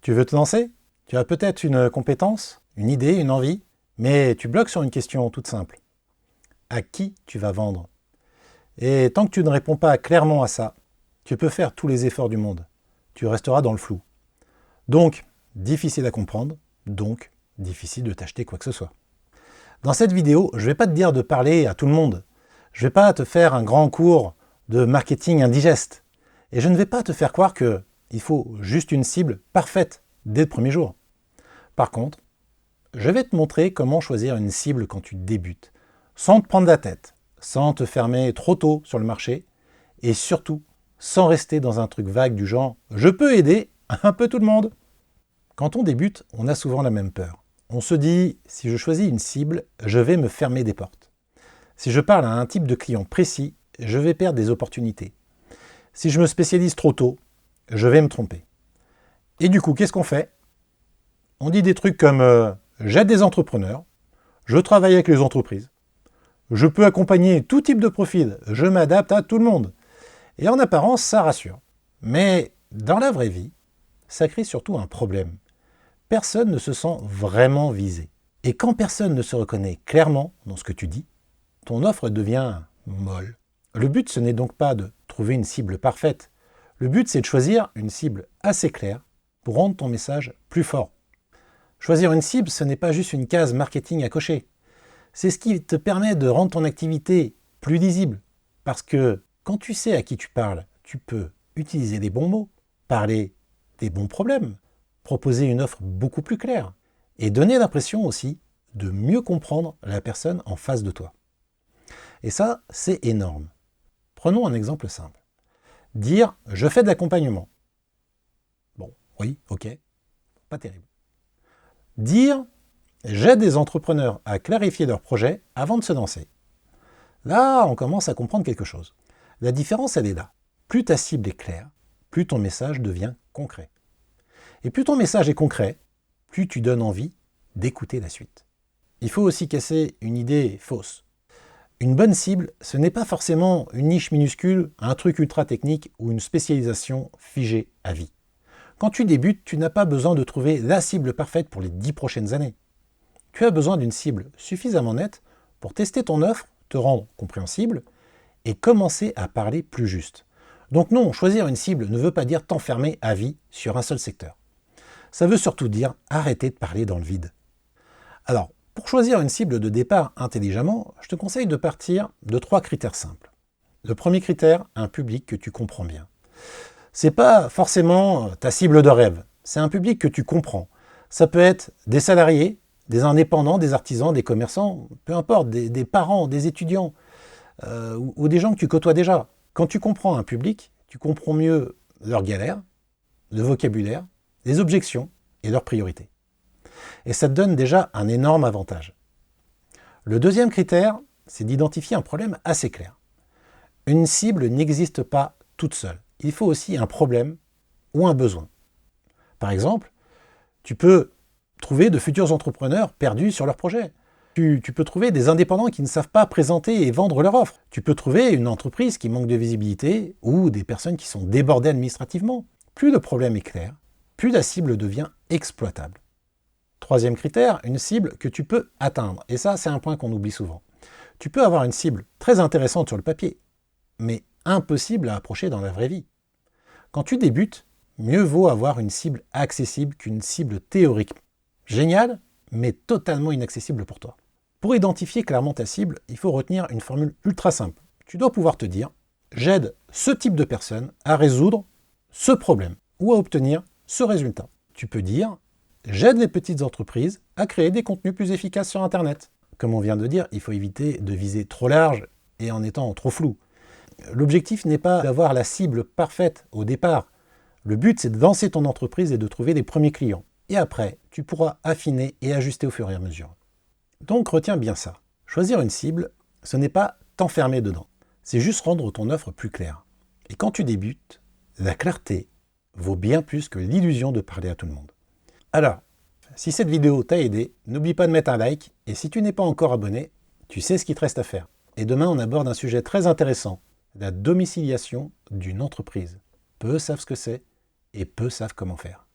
Tu veux te lancer? Tu as peut-être une compétence, une idée, une envie, mais tu bloques sur une question toute simple. À qui tu vas vendre? Et tant que tu ne réponds pas clairement à ça, tu peux faire tous les efforts du monde. Tu resteras dans le flou. Donc, difficile à comprendre, donc difficile de t'acheter quoi que ce soit. Dans cette vidéo, je ne vais pas te dire de parler à tout le monde. Je ne vais pas te faire un grand cours de marketing indigeste. Et je ne vais pas te faire croire qu'il faut juste une cible parfaite dès le premier jour. Par contre, je vais te montrer comment choisir une cible quand tu débutes, sans te prendre la tête, sans te fermer trop tôt sur le marché, et surtout, sans rester dans un truc vague du genre « je peux aider un peu tout le monde ». Quand on débute, on a souvent la même peur. On se dit « si je choisis une cible, je vais me fermer des portes. Si je parle à un type de client précis, je vais perdre des opportunités. Si je me spécialise trop tôt, je vais me tromper. » Et du coup, qu'est-ce qu'on fait? On dit des trucs comme j'aide des entrepreneurs, je travaille avec les entreprises, je peux accompagner tout type de profil, je m'adapte à tout le monde. Et en apparence, ça rassure. Mais dans la vraie vie, ça crée surtout un problème. Personne ne se sent vraiment visé. Et quand personne ne se reconnaît clairement dans ce que tu dis, ton offre devient molle. Le but, ce n'est donc pas de trouver une cible parfaite. Le but, c'est de choisir une cible assez claire pour rendre ton message plus fort. Choisir une cible, ce n'est pas juste une case marketing à cocher. C'est ce qui te permet de rendre ton activité plus lisible. Parce que quand tu sais à qui tu parles, tu peux utiliser des bons mots, parler des bons problèmes, proposer une offre beaucoup plus claire et donner l'impression aussi de mieux comprendre la personne en face de toi. Et ça, c'est énorme. Prenons un exemple simple. Dire « je fais de l'accompagnement ». Bon, oui, ok, pas terrible. Dire « j'aide des entrepreneurs à clarifier leurs projets avant de se lancer ». Là, on commence à comprendre quelque chose. La différence, elle est là. Plus ta cible est claire, plus ton message devient concret. Et plus ton message est concret, plus tu donnes envie d'écouter la suite. Il faut aussi casser une idée fausse. Une bonne cible, ce n'est pas forcément une niche minuscule, un truc ultra technique ou une spécialisation figée à vie. Quand tu débutes, tu n'as pas besoin de trouver la cible parfaite pour les 10 prochaines années. Tu as besoin d'une cible suffisamment nette pour tester ton offre, te rendre compréhensible et commencer à parler plus juste. Donc non, choisir une cible ne veut pas dire t'enfermer à vie sur un seul secteur. Ça veut surtout dire arrêter de parler dans le vide. Alors, pour choisir une cible de départ intelligemment, je te conseille de partir de 3 critères simples. Le premier critère, un public que tu comprends bien. C'est pas forcément ta cible de rêve, c'est un public que tu comprends. Ça peut être des salariés, des indépendants, des artisans, des commerçants, peu importe, des parents, des étudiants, ou des gens que tu côtoies déjà. Quand tu comprends un public, tu comprends mieux leurs galères, le vocabulaire, les objections et leurs priorités. Et ça te donne déjà un énorme avantage. Le deuxième critère, c'est d'identifier un problème assez clair. Une cible n'existe pas toute seule. Il faut aussi un problème ou un besoin. Par exemple, tu peux trouver de futurs entrepreneurs perdus sur leur projet. Tu peux trouver des indépendants qui ne savent pas présenter et vendre leur offre. Tu peux trouver une entreprise qui manque de visibilité ou des personnes qui sont débordées administrativement. Plus le problème est clair, plus la cible devient exploitable. Troisième critère, une cible que tu peux atteindre. Et ça, c'est un point qu'on oublie souvent. Tu peux avoir une cible très intéressante sur le papier, mais impossible à approcher dans la vraie vie. Quand tu débutes, mieux vaut avoir une cible accessible qu'une cible théorique. Géniale, mais totalement inaccessible pour toi. Pour identifier clairement ta cible, il faut retenir une formule ultra simple. Tu dois pouvoir te dire « j'aide ce type de personne à résoudre ce problème ou à obtenir ce résultat ». Tu peux dire « j'aide les petites entreprises à créer des contenus plus efficaces sur Internet ». Comme on vient de dire, il faut éviter de viser trop large et en étant trop flou. L'objectif n'est pas d'avoir la cible parfaite au départ. Le but, c'est de lancer ton entreprise et de trouver les premiers clients. Et après, tu pourras affiner et ajuster au fur et à mesure. Donc retiens bien ça. Choisir une cible, ce n'est pas t'enfermer dedans. C'est juste rendre ton offre plus claire. Et quand tu débutes, la clarté vaut bien plus que l'illusion de parler à tout le monde. Alors, si cette vidéo t'a aidé, n'oublie pas de mettre un like. Et si tu n'es pas encore abonné, tu sais ce qu'il te reste à faire. Et demain, on aborde un sujet très intéressant. La domiciliation d'une entreprise. Peu savent ce que c'est et peu savent comment faire.